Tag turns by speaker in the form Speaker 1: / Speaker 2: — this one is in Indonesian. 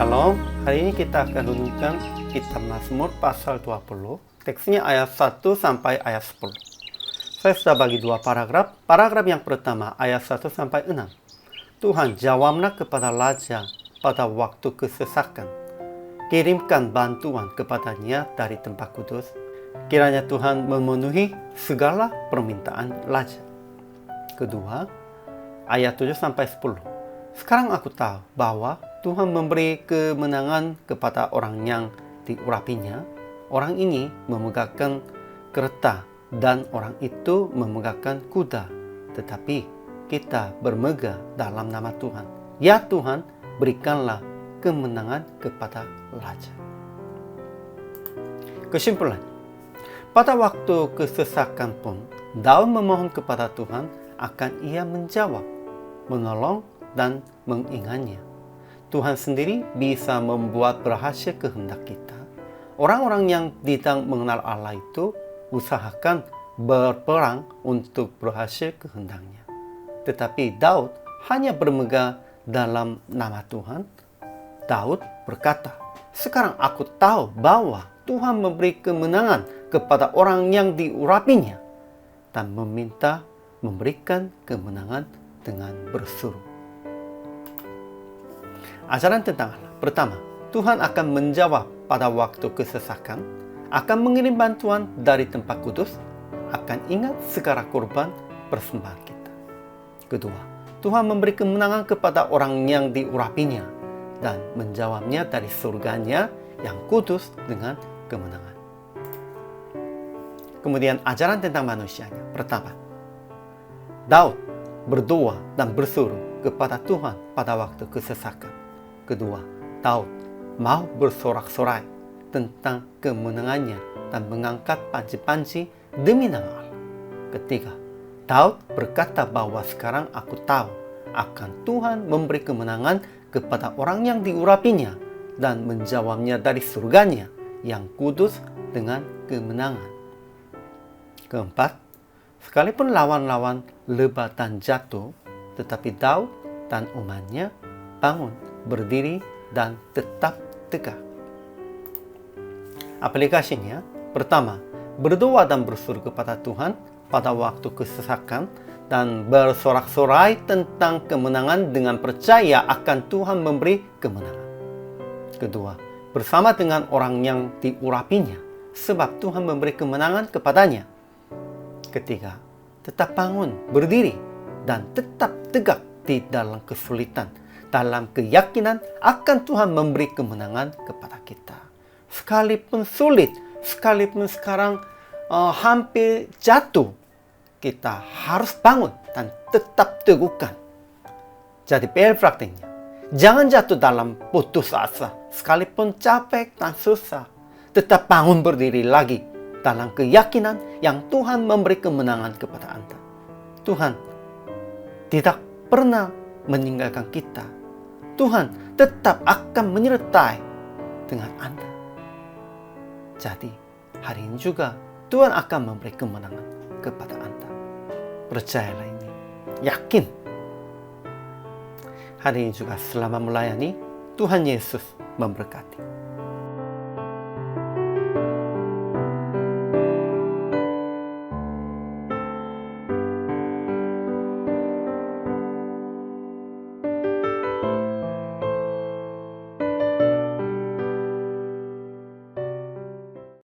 Speaker 1: Shalom, hari ini kita akan renungkan kitab Mazmur pasal 20. Teksnya ayat 1 sampai ayat 10. Saya sudah bagi dua paragraf. Paragraf yang pertama ayat 1 sampai 6. Tuhan, jawablah kepada raja pada waktu kesesakan. Kirimkan bantuan kepadanya dari tempat kudus. Kiranya Tuhan memenuhi segala permintaan raja. Kedua, ayat 7 sampai 10. Sekarang aku tahu bahwa Tuhan memberi kemenangan kepada orang yang diurapinya. Orang ini memegangkan kereta dan orang itu memegangkan kuda. Tetapi kita bermegah dalam nama Tuhan. Ya Tuhan, berikanlah kemenangan kepada raja. Kesimpulan, pada waktu kesesakan pun, Daud memohon kepada Tuhan akan ia menjawab, menolong, dan mengingatnya. Tuhan sendiri bisa membuat berhasil kehendak kita. Orang-orang yang tidak mengenal Allah itu usahakan berperang untuk berhasil kehendaknya. Tetapi Daud hanya bermegah dalam nama Tuhan. Daud berkata, sekarang aku tahu bahwa Tuhan memberi kemenangan kepada orang yang diurapinya dan meminta memberikan kemenangan dengan berseru. Ajaran tentang Allah. Pertama, Tuhan akan menjawab pada waktu kesesakan, akan mengirim bantuan dari tempat kudus, akan ingat segala korban persembahan kita. Kedua, Tuhan memberi kemenangan kepada orang yang diurapinya dan menjawabnya dari surganya yang kudus dengan kemenangan. Kemudian ajaran tentang manusianya. Pertama, Daud berdoa dan berseru kepada Tuhan pada waktu kesesakan. Kedua, Daud mau bersorak-sorai tentang kemenangannya dan mengangkat panji-panji demi nama Allah. Ketiga, Daud berkata bahwa sekarang aku tahu akan Tuhan memberi kemenangan kepada orang yang diurapinya dan menjawabnya dari surganya yang kudus dengan kemenangan. Keempat, sekalipun lawan-lawan lebat dan jatuh, tetapi Daud dan umatnya bangun, berdiri, dan tetap tegak. Aplikasinya, pertama, berdoa dan berseru kepada Tuhan pada waktu kesesakan dan bersorak-sorai tentang kemenangan dengan percaya akan Tuhan memberi kemenangan. Kedua, bersama dengan orang yang diurapinya sebab Tuhan memberi kemenangan kepadanya. Ketiga, tetap bangun, berdiri, dan tetap tegak di dalam kesulitan, dalam keyakinan akan Tuhan memberi kemenangan kepada kita. Sekalipun sulit, sekalipun sekarang hampir jatuh, kita harus bangun dan tetap teguhkan. Jadi PR praktiknya, jangan jatuh dalam putus asa. Sekalipun capek dan susah, tetap bangun berdiri lagi dalam keyakinan yang Tuhan memberi kemenangan kepada Anda. Tuhan tidak pernah meninggalkan kita. Tuhan tetap akan menyertai dengan Anda. Jadi, hari ini juga Tuhan akan memberi kemenangan kepada Anda. Percayalah ini. Yakin. Hari ini juga selama melayani, Tuhan Yesus memberkati.